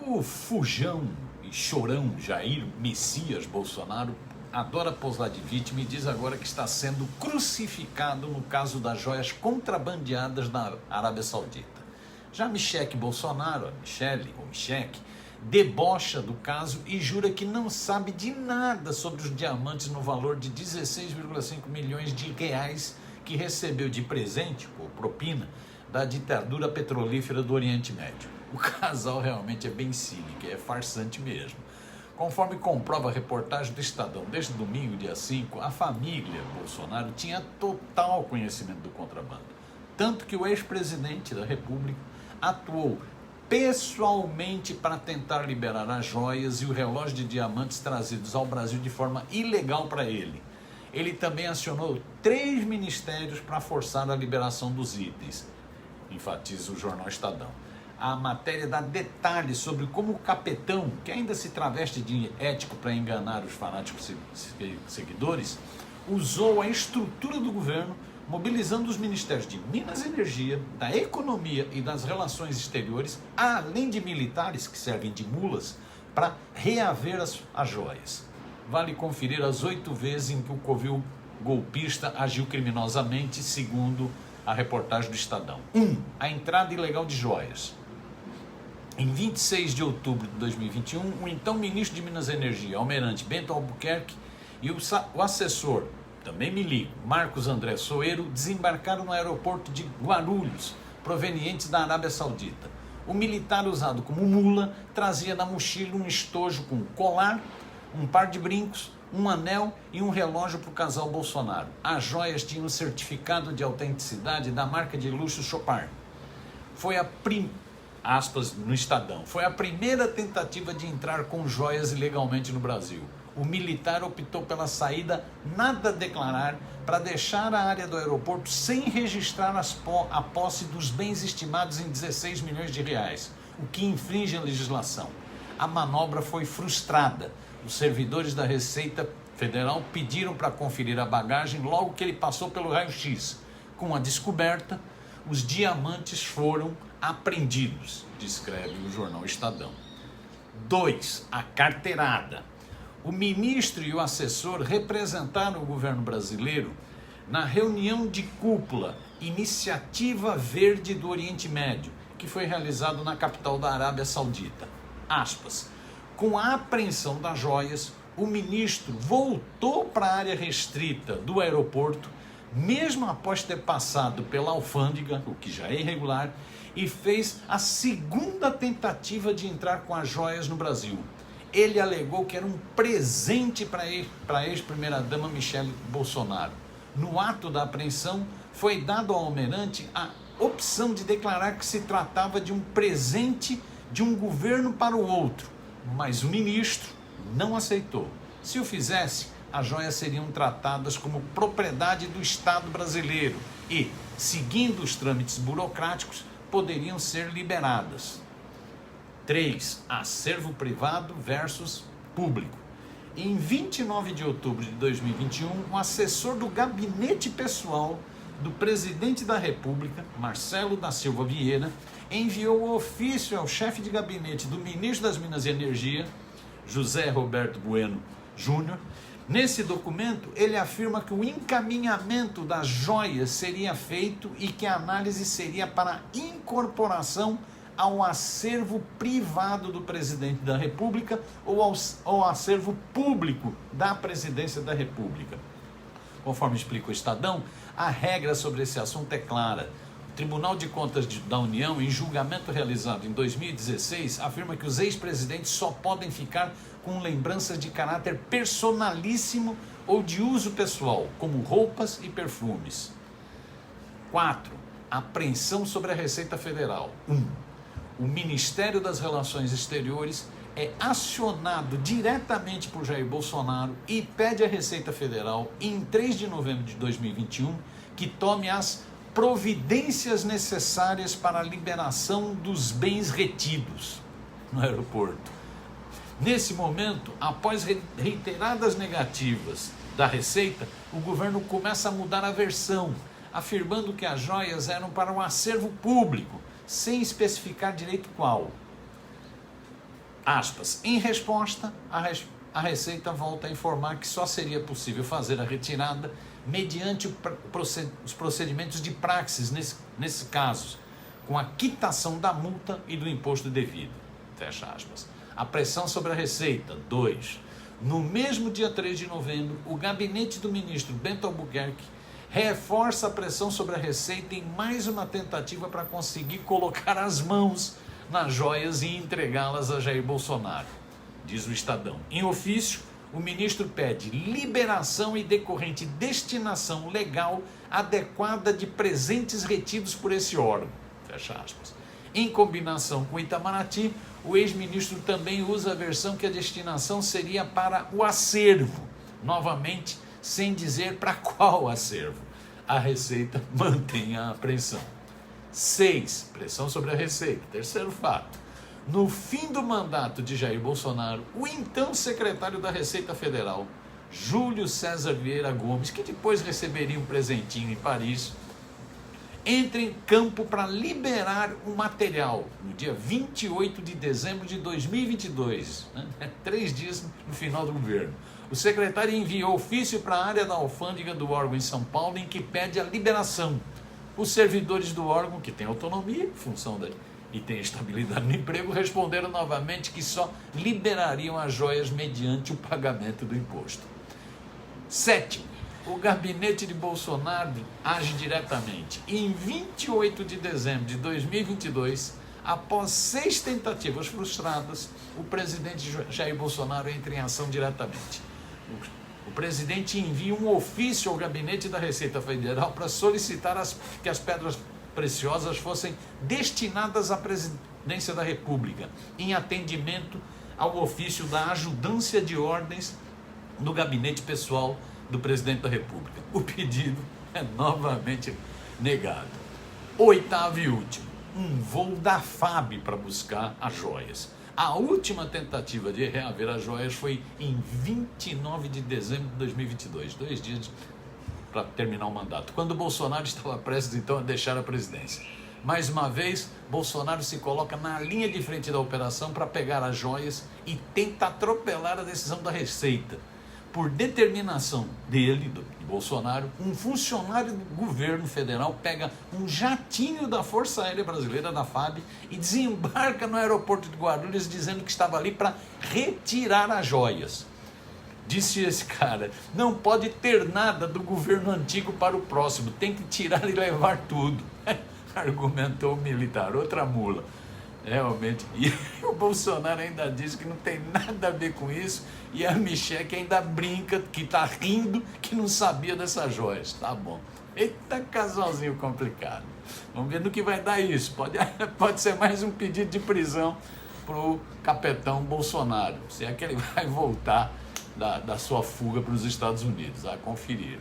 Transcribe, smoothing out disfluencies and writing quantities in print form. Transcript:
O fujão e chorão Jair Messias Bolsonaro adora posar de vítima e diz agora que está sendo crucificado no caso das joias contrabandeadas na Arábia Saudita. Já Michele Bolsonaro, Michele, debocha do caso e jura que não sabe de nada sobre os diamantes no valor de 16,5 milhões de reais que recebeu de presente, ou propina, da ditadura petrolífera do Oriente Médio. O casal realmente é bem cínico, é farsante mesmo. Conforme comprova a reportagem do Estadão, desde domingo, dia 5, a família Bolsonaro tinha total conhecimento do contrabando. Tanto que o ex-presidente da República atuou pessoalmente para tentar liberar as joias e o relógio de diamantes trazidos ao Brasil de forma ilegal para ele. Ele também acionou 3 ministérios para forçar a liberação dos itens, enfatiza o jornal Estadão. A matéria dá detalhes sobre como o capetão, que ainda se traveste de ético para enganar os fanáticos seguidores, usou a estrutura do governo, mobilizando os ministérios de Minas e Energia, da Economia e das Relações Exteriores, além de militares que servem de mulas, para reaver as joias. Vale conferir as 8 vezes em que o covil golpista agiu criminosamente, segundo a reportagem do Estadão. 1. A entrada ilegal de joias. Em 26 de outubro de 2021, o então ministro de Minas e Energia, Almirante Bento Albuquerque, e o assessor, também milico, Marcos André Soeiro, desembarcaram no aeroporto de Guarulhos, provenientes da Arábia Saudita. O militar, usado como mula, trazia na mochila um estojo com colar, um par de brincos, um anel e um relógio para o casal Bolsonaro. As joias tinham certificado de autenticidade da marca de luxo Chopard. Foi aspas no Estadão, foi a primeira tentativa de entrar com joias ilegalmente no Brasil. O militar optou pela saída nada a declarar para deixar a área do aeroporto sem registrar a posse dos bens estimados em 16 milhões de reais, o que infringe a legislação. A manobra foi frustrada. Os servidores da Receita Federal pediram para conferir a bagagem logo que ele passou pelo raio-x. Com a descoberta, os diamantes foram apreendidos, descreve o jornal Estadão. 2. A carteirada. O ministro e o assessor representaram o governo brasileiro na reunião de cúpula Iniciativa Verde do Oriente Médio, que foi realizado na capital da Arábia Saudita. Aspas. Com a apreensão das joias, o ministro voltou para a área restrita do aeroporto, mesmo após ter passado pela alfândega, o que já é irregular, e fez a segunda tentativa de entrar com as joias no Brasil. Ele alegou que era um presente para a ex-primeira-dama Michele Bolsonaro. No ato da apreensão, foi dado ao almirante a opção de declarar que se tratava de um presente de um governo para o outro, mas o ministro não aceitou. Se o fizesse, as joias seriam tratadas como propriedade do Estado brasileiro e, seguindo os trâmites burocráticos, poderiam ser liberadas. 3. Acervo privado versus público. Em 29 de outubro de 2021, um assessor do gabinete pessoal do presidente da República, Marcelo da Silva Vieira, enviou ofício ao chefe de gabinete do ministro das Minas e Energia, José Roberto Bueno Júnior. Nesse documento, ele afirma que o encaminhamento das joias seria feito e que a análise seria para incorporação ao acervo privado do presidente da República ou ao acervo público da presidência da República. Conforme explica o Estadão, a regra sobre esse assunto é clara. O Tribunal de Contas da União, em julgamento realizado em 2016, afirma que os ex-presidentes só podem ficar com lembranças de caráter personalíssimo ou de uso pessoal, como roupas e perfumes. 4. Apreensão sobre a Receita Federal. 1. O Ministério das Relações Exteriores é acionado diretamente por Jair Bolsonaro e pede à Receita Federal, em 3 de novembro de 2021, que tome as providências necessárias para a liberação dos bens retidos no aeroporto. Nesse momento, após reiteradas negativas da Receita, o governo começa a mudar a versão, afirmando que as joias eram para um acervo público, sem especificar direito qual. Aspas. Em resposta, a Receita volta a informar que só seria possível fazer a retirada mediante os procedimentos de praxis nesse caso, com a quitação da multa e do imposto devido. Fecha aspas. A pressão sobre a Receita. 2. No mesmo dia 3 de novembro, o gabinete do ministro Bento Albuquerque reforça a pressão sobre a Receita em mais uma tentativa para conseguir colocar as mãos nas joias e entregá-las a Jair Bolsonaro. Diz o Estadão. Em ofício, o ministro pede liberação e decorrente destinação legal adequada de presentes retidos por esse órgão. Fecha aspas. Em combinação com Itamaraty, o ex-ministro também usa a versão que a destinação seria para o acervo, novamente sem dizer para qual acervo. A Receita mantém a apreensão. 6. Pressão sobre a Receita. Terceiro fato. No fim do mandato de Jair Bolsonaro, o então secretário da Receita Federal, Júlio César Vieira Gomes, que depois receberia um presentinho em Paris, entra em campo para liberar o material no dia 28 de dezembro de 2022, 3 dias no final do governo. O secretário enviou ofício para a área da alfândega do órgão em São Paulo em que pede a liberação. Os servidores do órgão, que têm autonomia, função e têm estabilidade no emprego, responderam novamente que só liberariam as joias mediante o pagamento do imposto. 7. O gabinete de Bolsonaro age diretamente. Em 28 de dezembro de 2022, após 6 tentativas frustradas, o presidente Jair Bolsonaro entra em ação diretamente. O presidente envia um ofício ao gabinete da Receita Federal para solicitar que as pedras preciosas fossem destinadas à presidência da República, em atendimento ao ofício da ajudância de ordens no gabinete pessoal do presidente da República. O pedido é novamente negado. 8º e último, um voo da FAB para buscar as joias. A última tentativa de reaver as joias foi em 29 de dezembro de 2022, 2 dias para terminar o mandato, quando Bolsonaro estava prestes então a deixar a presidência. Mais uma vez, Bolsonaro se coloca na linha de frente da operação para pegar as joias e tenta atropelar a decisão da Receita. Por determinação dele, de Bolsonaro, um funcionário do governo federal pega um jatinho da Força Aérea Brasileira, da FAB, e desembarca no aeroporto de Guarulhos dizendo que estava ali para retirar as joias. Disse esse cara, não pode ter nada do governo antigo para o próximo, tem que tirar e levar tudo. Argumentou o militar, outra mula. Realmente, e o Bolsonaro ainda diz que não tem nada a ver com isso, e a Michelle ainda brinca, que está rindo, que não sabia dessas joias. Tá bom. Eita, casalzinho complicado. Vamos ver no que vai dar isso. Pode ser mais um pedido de prisão para o capitão Bolsonaro, se é que ele vai voltar da sua fuga para os Estados Unidos, a conferir.